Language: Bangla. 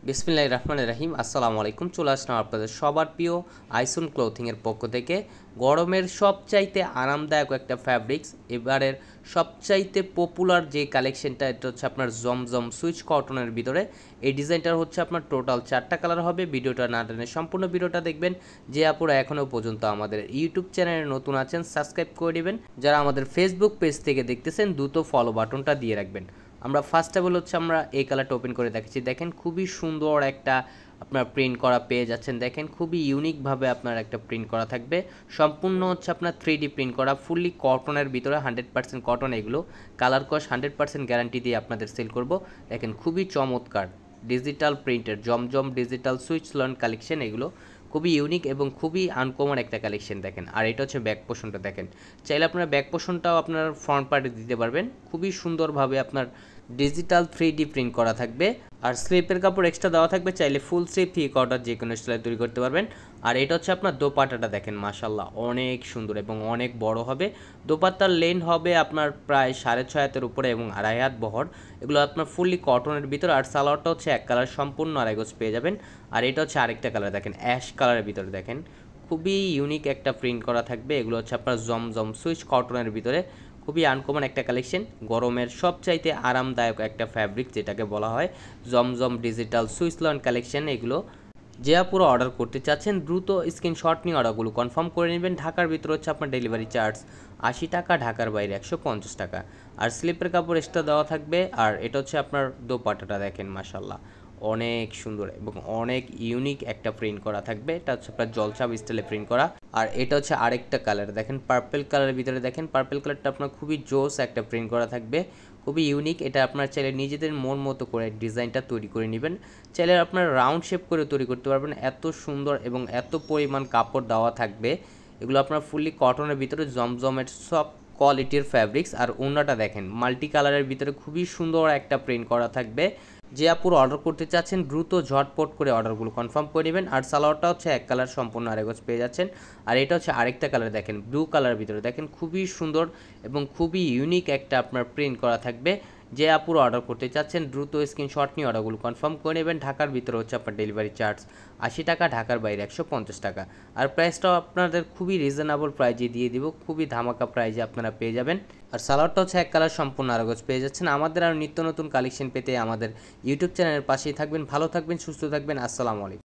বিসমিল্লাহির রহমানির রহিম। আসসালামু আলাইকুম। চলে আসলাম আপনাদের সবার প্রিয় আইসন ক্লোথিংয়ের পক্ষ থেকে। গরমের সবচাইতে আরামদায়ক একটা ফ্যাব্রিক্স, এবারের সবচাইতে পপুলার যে কালেকশনটা, এটা হচ্ছে আপনার জমজম সুইচ কটনের ভিতরে। এই ডিজাইনটার হচ্ছে আপনার টোটাল 4টা কালার হবে। ভিডিওটা না টেনে সম্পূর্ণ ভিডিওটা দেখবেন। যে আপুরা এখনও পর্যন্ত আমাদের ইউটিউব চ্যানেলে নতুন আছেন, সাবস্ক্রাইব করে নেবেন। যারা আমাদের ফেসবুক পেজ থেকে দেখতেছেন, দ্রুত ফলো বাটনটা দিয়ে রাখবেন। আমরা ফার্স্ট অফ অল হচ্ছে আমরা এই কালারটা ওপেন করে দেখাচ্ছি। দেখেন খুবই সুন্দর একটা আপনার প্রিন্ট করা পেয়ে যাচ্ছেন। দেখেন খুবই ইউনিকভাবে আপনার একটা প্রিন্ট করা থাকবে। সম্পূর্ণ হচ্ছে আপনার 3D প্রিন্ট করা, ফুললি কটনের ভিতরে, 100% কটন। এগুলো কালার কস 100% গ্যারান্টি দিয়ে আপনাদের সেল করব। দেখেন খুবই চমৎকার ডিজিটাল প্রিন্টের জমজম ডিজিটাল সুইচ লন কালেকশন। এগুলো খুবই ইউনিক এবং খুবই আনকমন একটা কালেকশন। দেখেন আর এটা হচ্ছে ব্যাক পোর্শনটা। দেখেন চাইলে আপনার ব্যাক পোর্শনটাও আপনার ফ্রন্ট পার্টে দিতে পারবেন। খুবই সুন্দরভাবে আপনার ডিজিটাল 3D প্রিন্ট করা থাকবে। আর স্লিপের কাপড় এক্সট্রা দেওয়া থাকবে, চাইলে ফুল স্লিপ থ্রি কোয়ার্টার যে কোনো স্টাইলে তৈরি করতে পারবেন। আর এটা হচ্ছে আপনার দোপাট্টাটা। দেখেন মাশাল্লাহ অনেক সুন্দর এবং অনেক বড় হবে। দোপাট্টার লেন্থ হবে আপনার প্রায় 6.5 হাতের উপরে এবং 2.5 হাত বহর। এগুলো আপনার ফুললি কটনের ভিতরে। আর সালোয়ারটা হচ্ছে এক কালার, সম্পূর্ণ আড়াই গজ পেয়ে যাবেন। আর এটা হচ্ছে আরেকটা কালার, দেখেন অ্যাশ কালারের ভিতরে। দেখেন খুবই ইউনিক একটা প্রিন্ট করা থাকবে। এগুলো হচ্ছে আপনার জমজম সুইচ কটনের ভিতরে। খুবই আনকমন একটা কালেকশন, গরমের সবচাইতে আরামদায়ক একটা ফ্যাব্রিক যেটাকে বলা হয় জমজম ডিজিটাল সুইচ লন কালেকশন। এগুলো যে আপুরো অর্ডার করতে চাচ্ছেন, দ্রুত স্ক্রিনশট নিয়ে অর্ডারগুলো কনফার্ম করে নেবেন। ঢাকার ভিতরে হচ্ছে আপনার ডেলিভারি চার্জ 80 টাকা, ঢাকার বাইরে 150 টাকা। আর স্লিপের কাপড় এক্সট্রা দেওয়া থাকবে। আর এটা হচ্ছে আপনার দোপাট্টাটা। দেখেন মাশাল্লাহ অনেক সুন্দর এবং অনেক ইউনিক একটা প্রিন্ট করা থাকবে। এটা হচ্ছে আপনার জলছাপ স্টাইলে প্রিন্ট করা। আর এটা হচ্ছে আরেকটা কালার, দেখেন পার্পল কালারের ভিতরে। দেখেন পার্পল কালারটা আপনার খুবই জোস একটা প্রিন্ট করা থাকবে, খুবই ইউনিক। এটা আপনার চাইলে নিজেদের মন মতো করে ডিজাইনটা তৈরি করে নেবেন। চাইলে আপনার রাউন্ড শেপ করে তৈরি করতে পারবেন। এত সুন্দর এবং এত পরিমাণ কাপড় দেওয়া থাকবে। এগুলো আপনার ফুললি কটনের ভিতরে জমজমের সব কোয়ালিটির ফ্যাব্রিক্স। আর ওড়নাটা দেখেন মাল্টি কালারের ভিতরে খুবই সুন্দর একটা প্রিন্ট করা থাকবে। যে আপুর অর্ডার করতে চাচ্ছেন, দ্রুত ঝটপট করে অর্ডারগুলো কনফার্ম করে নেবেন। আর সালোয়ারটা হচ্ছে এক কালার, সম্পূর্ণ আড়াই গজ পেয়ে যাচ্ছেন। আর এটা হচ্ছে আরেকটা কালার, দেখেন ব্লু কালারের ভিতরে। দেখেন খুবই সুন্দর এবং খুবই ইউনিক একটা আপনার প্রিন্ট করা থাকবে। যে আপুর অর্ডার করতে চাচ্ছেন, দ্রুত স্ক্রিনশট নিয়ে অর্ডারগুলো কনফার্ম করে নেবেন। ঢাকার ভিতরে হচ্ছে আপনার ডেলিভারি চার্জ 80 টাকা, ঢাকার বাইরে 150 টাকা। আর প্রাইসটাও আপনাদের খুবই রিজনেবল প্রাইজে দিয়ে দিব, খুবই ধামাকা প্রাইজে আপনারা পেয়ে যাবেন। আর সালোয়ারটা হচ্ছে এক কালার, সম্পূর্ণ আড়াই গজ পেয়ে যাচ্ছেন। আমাদের আর নিত্য নতুন কালেকশন পেতে আমাদের ইউটিউব চ্যানেলের পাশেই থাকবেন। ভালো থাকবেন, সুস্থ থাকবেন। আসসালামু আলাইকুম।